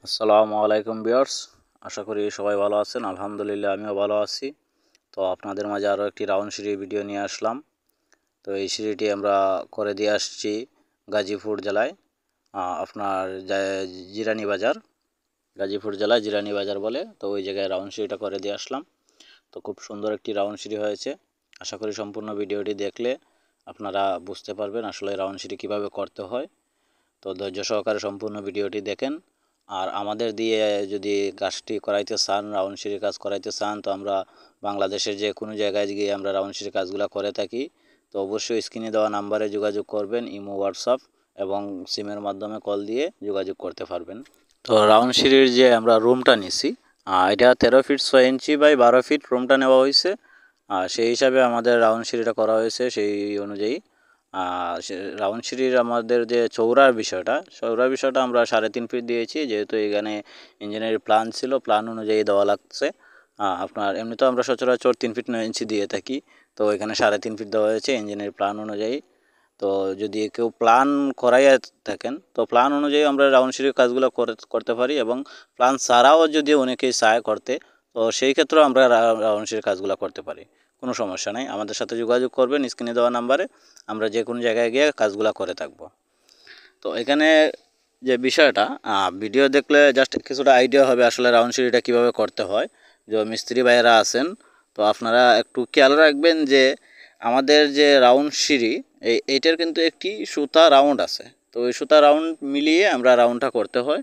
আসসালামু আলাইকুম ভিউয়ার্স, আশা করি সবাই ভালো আছেন। আলহামদুলিল্লাহ আমিও ভালো আছি। তো আপনাদের মাঝে আরও একটি রাউন্ড সিঁড়ি ভিডিও নিয়ে আসলাম। তো এই সিঁড়িটি আমরা করে দিয়ে আসছি গাজীপুর জেলায়, আপনার জিরানি বাজার, গাজীপুর জেলায় জিরানি বাজার বলে। তো ওই জায়গায় রাউন্ড সিঁড়িটা করে দিয়ে আসলাম। তো খুব সুন্দর একটি রাউন্ড সিঁড়ি হয়েছে। আশা করি সম্পূর্ণ ভিডিওটি দেখলে আপনারা বুঝতে পারবেন আসলে রাউন্ড সিঁড়ি কীভাবে করতে হয়। তো ধৈর্য সহকারে সম্পূর্ণ ভিডিওটি দেখেন। আর আমাদের দিয়ে যদি কাজটি করাইতে চান, রাউন্ড সিঁড়ির কাজ করাইতে চান, তো আমরা বাংলাদেশের যে কোনো জায়গায় গিয়ে আমরা রাউন্ড সিঁড়ির কাজগুলো করে থাকি। তো অবশ্যই স্ক্রিনে দেওয়া নাম্বারে যোগাযোগ করবেন, ইমো, হোয়াটসঅ্যাপ এবং সিমের মাধ্যমে কল দিয়ে যোগাযোগ করতে পারবেন। তো রাউন্ড সিঁড়ির যে আমরা রুমটা নিছি, এটা 13 ফিট 6 ইঞ্চি বাই 12 ফিট রুমটা নেওয়া হয়েছে। সেই হিসাবে আমাদের রাউন্ড সিঁড়িটা করা হয়েছে। সেই অনুযায়ী রাউন্ড সিঁড়ির আমাদের যে চওড়ার বিষয়টা আমরা 3.5 ফিট দিয়েছি, যেহেতু এখানে ইঞ্জিনিয়ারিং প্ল্যান ছিল, প্ল্যান অনুযায়ী দেওয়া লাগছে। আপনার এমনিতেও আমরা সচরাচর 3 ফিট 9 ইঞ্চি দিয়ে থাকি, তো এখানে 3.5 ফিট দেওয়া হয়েছে ইঞ্জিনিয়ারিং প্ল্যান অনুযায়ী। তো যদি কেউ প্ল্যান করাইয়া থাকেন, তো প্ল্যান অনুযায়ী আমরা রাউন্ড সিঁড়ির কাজগুলো করতে পারি, এবং প্ল্যান ছাড়াও যদি অনেকেই চায় করতে, তো সেই ক্ষেত্রেও আমরা রাউন্ড সিঁড়ির কাজগুলো করতে পারি। কোনো সমস্যা নেই, আমাদের সাথে যোগাযোগ করবেন স্ক্রিনে দেওয়া নাম্বারে। আমরা যে কোনো জায়গায় গিয়ে কাজগুলো করে থাকব। তো এখানে যে বিষয়টা, ভিডিও দেখলে জাস্ট কিছুটা আইডিয়া হবে আসলে রাউন্ড সিঁড়িটা কীভাবে করতে হয়। যে মিস্ত্রি ভাইয়েরা আছেন, তো আপনারা একটু খেয়াল রাখবেন যে আমাদের যে রাউন্ড সিঁড়ি, এইটার কিন্তু একটি সুতা রাউন্ড আছে। তো ওই সুতা রাউন্ড মিলিয়ে আমরা রাউন্ডটা করতে হয়।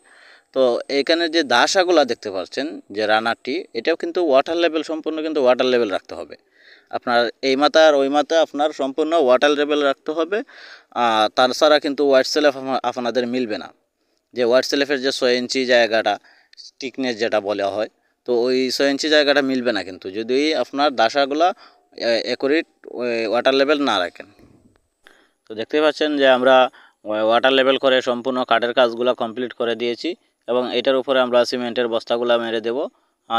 তো এখানে যে দাসাগুলা দেখতে পাচ্ছেন, যে রানারটি, এটাও কিন্তু ওয়াটার লেভেল, সম্পূর্ণ কিন্তু ওয়াটার লেভেল রাখতে হবে। আপনার এই মাথা আর ওই মাথা আপনার সম্পূর্ণ ওয়াটার লেভেল রাখতে হবে। তাছাড়া কিন্তু হোয়াইট সেলফ আপনাদের মিলবে না। যে হোয়াইট সেলফের যে 6 ইঞ্চি জায়গাটা, স্টিকনেস যেটা বলা হয়, তো ওই 6 ইঞ্চি জায়গাটা মিলবে না কিন্তু যদি আপনার দাসাগুলা অ্যাকুরেট ওয়াটার লেভেল না রাখেন। তো দেখতে পাচ্ছেন যে আমরা ওয়াটার লেভেল করে সম্পূর্ণ কাঠের কাজগুলো কমপ্লিট করে দিয়েছি, এবং এটার উপরে আমরা সিমেন্টের বস্তাগুলো মেরে দেব,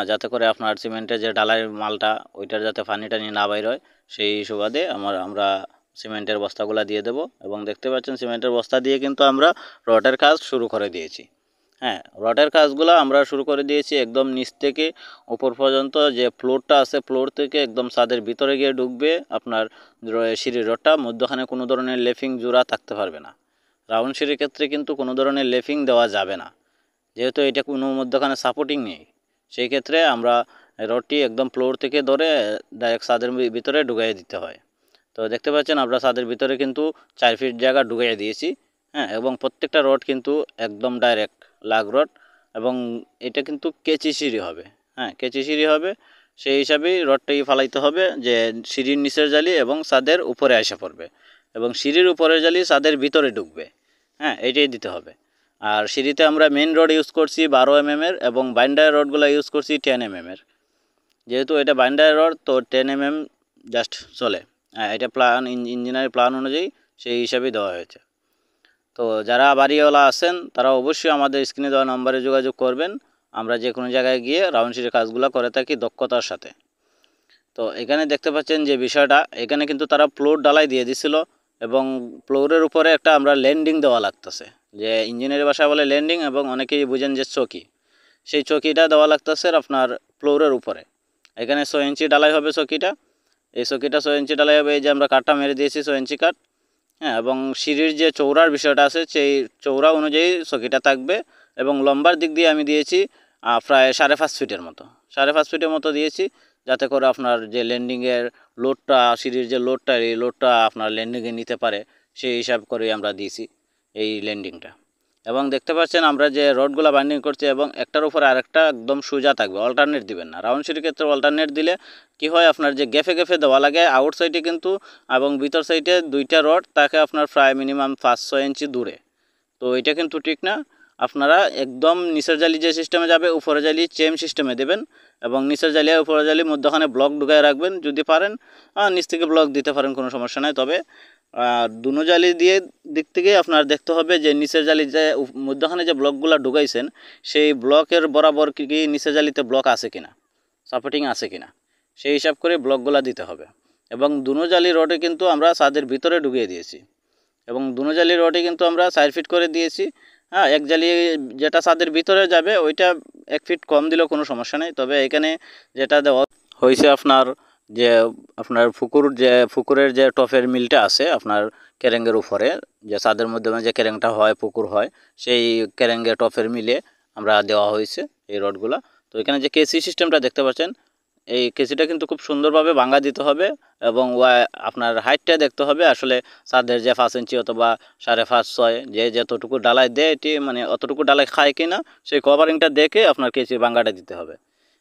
যাতে করে আপনার সিমেন্টের যে ঢালাই মালটা, ওইটার যাতে পানি টানি না বাইর হয়, সেই সুবাদে আমরা সিমেন্টের বস্তাগুলো দিয়ে দেব। এবং দেখতে পাচ্ছেন সিমেন্টের বস্তা দিয়ে কিন্তু আমরা রডের কাজ শুরু করে দিয়েছি। রডের কাজগুলো আমরা শুরু করে দিয়েছি একদম নিচ থেকে উপর পর্যন্ত। যে ফ্লোরটা আছে, ফ্লোর থেকে একদম ছাদের ভিতরে গিয়ে ঢুকবে আপনার সিঁড়ির রডটা। মধ্যখানে কোনো ধরনের লেফিং জোড়া থাকতে পারবে না। রাউন্ড সিঁড়ির ক্ষেত্রে কিন্তু কোনো ধরনের লেফিং দেওয়া যাবে না, যেহেতু এটা কোনো মধ্যখানে সাপোর্টিং নেই। সেই ক্ষেত্রে আমরা রডটি একদম ফ্লোর থেকে ধরে ডাইরেক্ট ছাদের ভিতরে ঢুকিয়ে দিতে হয়। তো দেখতে পাচ্ছেন আমরা ছাদের ভিতরে কিন্তু 4 ফিট জায়গা ঢুকিয়ে দিয়েছি। এবং প্রত্যেকটা রড কিন্তু একদম ডাইরেক্ট লাগ রড, এবং এটা কিন্তু কেচি সিঁড়ি হবে। কেচি সিঁড়ি হবে, সেই হিসাবেই রডটাই ফালাইতে হবে, যে সিঁড়ির নিচের জালি এবং ছাদের উপরে এসে পড়বে, এবং সিঁড়ির উপরের জালি ছাদের ভিতরে ঢুকবে। এইটাই দিতে হবে। আর সিঁড়িতে আমরা মেন রড ইউজ করছি 12 mm এবং বাইন্ডার রডগুলো ইউজ করছি 10 mm। যেহেতু এটা বাইন্ডার রড, তো 10 mm জাস্ট চলে। এটা প্ল্যান, ইঞ্জিনিয়ারিং প্ল্যান অনুযায়ী সেই হিসাবেই দেওয়া হয়েছে। তো যারা বাড়িওয়ালা আছেন, তারা অবশ্যই আমাদের স্ক্রিনে দেওয়া নম্বরে যোগাযোগ করবেন। আমরা যে কোনো জায়গায় গিয়ে রাউন্ড সিঁড়ির কাজগুলো করে থাকি দক্ষতার সাথে। তো এখানে দেখতে পাচ্ছেন যে বিষয়টা, এখানে কিন্তু তারা ফ্লোর ডালাই দিয়ে দিছিল, এবং ফ্লোরের উপরে একটা আমরা ল্যান্ডিং দেওয়া লাগতেছে, যে ইঞ্জিনিয়ারের ভাষায় বলে ল্যান্ডিং, এবং অনেকেই বুঝেন যে চকি। সেই চকিটা দেওয়া লাগতেছে আপনার ফ্লোরের উপরে। এখানে 6 ইঞ্চি ডালাই হবে চকিটা। এই চকিটা 6 ইঞ্চি ডালাই হবে। এই যে আমরা কাঠটা মেরে দিয়েছি 6 ইঞ্চি কাঠ। এবং সিঁড়ির যে চৌড়ার বিষয়টা আছে, সেই চৌড়া অনুযায়ী চকিটা থাকবে, এবং লম্বার দিক দিয়ে আমি দিয়েছি প্রায় 5.5 ফিটের মতো, 5.5 ফিটের মতো দিয়েছি, যাতে করে আপনার যে ল্যান্ডিংয়ের লোডটা, সিঁড়ির যে লোডটা, এই লোডটা আপনার ল্যান্ডিংয়ে নিতে পারে, সেই হিসাব করেই আমরা দিয়েছি এই ল্যান্ডিংটা। এবং দেখতে পাচ্ছেন আমরা যে রডগুলো বাইন্ডিং করছি, এবং একটার উপর আরেকটা একদম সোজা থাকবে, অল্টারনেট দিবেন না। রাউন্ড সিঁড়ির ক্ষেত্রে অল্টারনেট দিলে কি হয়, আপনার যে গ্যাফে গ্যাফে দেওয়া লাগে আউট সাইডে কিন্তু, এবং ভিতর সাইডে দুইটা রড থাকে আপনার প্রায় মিনিমাম 5-6 ইঞ্চি দূরে। তো এটা কিন্তু ঠিক না। আপনারা একদম নিচের জালি যে সিস্টেমে যাবে, উপরে জালি চেম সিস্টেমে দেবেন, এবং নিচের জালি আর উপরে জালি মধ্যখানে ব্লক ঢুকায় রাখবেন। যদি পারেন নিচ থেকে ব্লক দিতে পারেন, কোনো সমস্যা নাই। তবে দুনো জালি দিয়ে দিক থেকে আপনার দেখতে হবে যে নিচের জালি যে মধ্যখানে যে ব্লকগুলো ঢুকাইছেন, সেই ব্লকের বরাবর কি নিচের জালিতে ব্লক আছে কিনা, সাপোর্টিং আছে কিনা, সেই হিসাব করে ব্লকগুলো দিতে হবে। এবং দুনো জালি রডে কিন্তু আমরা ছাদের ভিতরে ঢুকিয়ে দিয়েছি, এবং দুনো জালি রডে কিন্তু আমরা 4 ফিট করে দিয়েছি। হ্যাঁ, এক জালি যেটা ছাদের ভিতরে যাবে ওইটা 1 ফিট কম দিলেও কোনো সমস্যা নেই। তবে এখানে যেটা দেওয়া হয়েছে আপনার যে আপনার পুকুরের যে টপের মিলটা আছে আপনার কেরেঙ্গের উপরে, যে ছাদের মাধ্যমে যে কেরেংটা হয় পুকুর হয়, সেই কেরেঙ্গে টপের মিলে আমরা দেওয়া হয়েছে এই রডগুলা। তো এখানে যে কেসি সিস্টেমটা দেখতে পাচ্ছেন, এই কেসিটা কিন্তু খুব সুন্দরভাবে ভাঙা দিতে হবে এবং আপনার হাইটটা দেখতে হবে। আসলে ছাদের যে 5 ইঞ্চি অথবা 5.5-6 যে যতটুকু ডালাই দেয় এটি মানে অতটুকু ডালাই খায় কিনা সেই কভারিংটা দেখে আপনার কেসির ভাঙাটা দিতে হবে।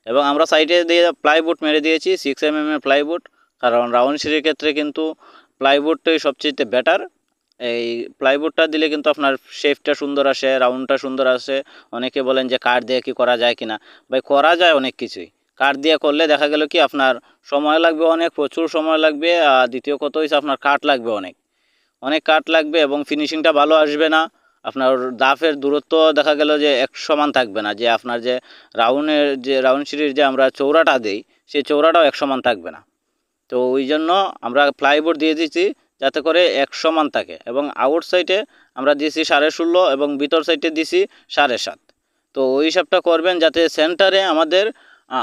এবং আমরা সাইডে দিয়ে প্লাইউড মেরে দিয়েছি 6 mm এর প্লাইউড, কারণ রাউন্ড সিঁড়ির ক্ষেত্রে কিন্তু প্লাইউডটাই সবচেয়ে বেটার। এই প্লাইউডটা দিলে কিন্তু আপনার শেপটা সুন্দর আসে, রাউন্ডটা সুন্দর আসে। অনেকে বলেন যে কাঠ দিয়ে কি করা যায় কিনা, ভাই করা যায় অনেক কিছুই। কাঠ দিয়ে করলে দেখা গেল কি আপনার সময় লাগবে অনেক, প্রচুর সময় লাগবে। আর দ্বিতীয় কথা হচ্ছে আপনার কাঠ লাগবে অনেক কাঠ লাগবে এবং ফিনিশিংটা ভালো আসবে না। আপনার দাফের দূরত্ব দেখা গেল যে এক সমান থাকবে না, যে আপনার যে রাউন্ড সিঁড়ির যে আমরা চৌড়াটা দিই সেই চৌড়াটাও এক সমান থাকবে না। তো ওই জন্য আমরা প্লাইবোর্ড দিয়ে দিয়েছি যাতে করে এক সমান থাকে। এবং আউট সাইডে আমরা দিয়েছি 16.5 এবং ভিতর সাইডে দিয়েছি 7.5। তো ওই হিসাবটা করবেন যাতে সেন্টারে আমাদের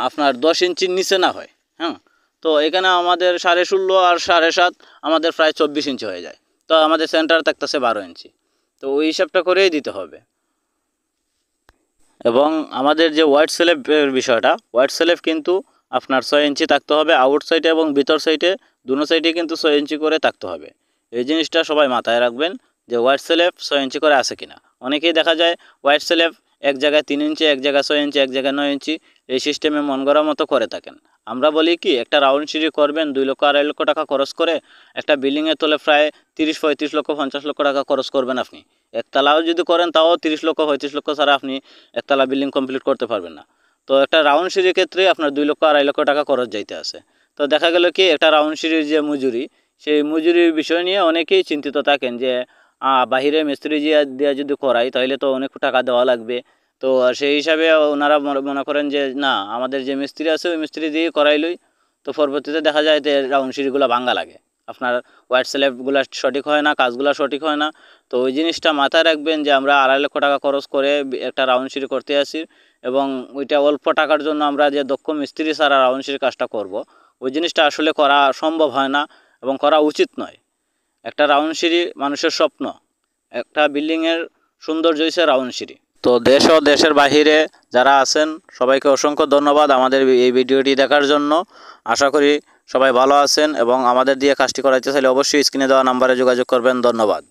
আপনার 10 ইঞ্চির নিচে না হয়। হ্যাঁ, তো এখানে আমাদের 16.5 আর 7.5 আমাদের প্রায় 24 ইঞ্চি হয়ে যায়। তো আমাদের সেন্টার থাকতেছে 12 ইঞ্চি। তো ওই হিসাবটা করেই দিতে হবে। এবং আমাদের যে হোয়াইট স্ল্যাবের বিষয়টা, হোয়াইট স্ল্যাব কিন্তু আপনার 6 ইঞ্চি থাকতে হবে আউট সাইডে এবং ভিতর সাইডে, দুনো সাইডে কিন্তু 6 ইঞ্চি করে থাকতে হবে। এই জিনিসটা সবাই মাথায় রাখবেন যে হোয়াইট স্ল্যাব 6 ইঞ্চি করে আছে কিনা। অনেকেই দেখা যায় হোয়াইট স্ল্যাব এক জায়গায় 3 ইঞ্চি, এক জায়গায় 6 ইঞ্চি, এক জায়গায় 9 ইঞ্চি, এই সিস্টেমে মন গড়া মতো করে থাকেন। আমরা বলি কি, একটা রাউন্ড সিঁড়ি করবেন 2 লক্ষ 2.5 লক্ষ টাকা খরচ করে, একটা বিল্ডিংয়ের তোলে প্রায় 30-35 লক্ষ 50 লক্ষ টাকা খরচ করবেন আপনি। একতলাও যদি করেন তাও 30 লক্ষ 35 লক্ষ ছাড়া আপনি একতলা বিল্ডিং কমপ্লিট করতে পারবেন না। তো একটা রাউন্ড সিঁড়ির ক্ষেত্রে আপনার 2 লক্ষ 2.5 লক্ষ টাকা খরচ যাইতে আছে। তো দেখা গেল কি একটা রাউন্ড সিঁড়ির যে মজুরি, সেই মজুরির বিষয় নিয়ে অনেকেই চিন্তিত থাকেন যে বাহিরে মিস্ত্রি দিয়ে যদি করাই তাহলে তো অনেক টাকা দেওয়া লাগবে। তো সেই হিসাবে ওনারা মনে করেন যে না, আমাদের যে মিস্ত্রি আছে ওই মিস্ত্রি দিয়ে করাইলই। তো পরবর্তীতে দেখা যায় যে রাউন্ড সিঁড়িগুলো ভাঙা লাগে, আপনার হোয়াইট স্ল্যাবগুলো সঠিক হয় না, কাজগুলো সঠিক হয় না। তো ওই জিনিসটা মাথায় রাখবেন যে আমরা 2.5 লক্ষ টাকা খরচ করে একটা রাউন্ড সিঁড়ি করতে আসি এবং ওইটা অল্প টাকার জন্য আমরা যে দক্ষ মিস্ত্রি ছাড়া রাউন্ড সিঁড়ির কাজটা করব, ওই জিনিসটা আসলে করা সম্ভব হয় না এবং করা উচিত নয়। একটা রাউন্ড সিঁড়ি মানুষের স্বপ্ন, একটা বিল্ডিংয়ের সৌন্দর্য হচ্ছে রাউন্ড সিঁড়ি। তো দেশ ও দেশের বাহিরে যারা আছেন সবাইকে অসংখ্য ধন্যবাদ আমাদের এই ভিডিওটি দেখার জন্য। আশা করি সবাই ভালো আছেন এবং আমাদের দিয়ে কাজটি করাইতে চাইলে অবশ্যই স্ক্রিনে দেওয়া নাম্বারে যোগাযোগ করবেন। ধন্যবাদ।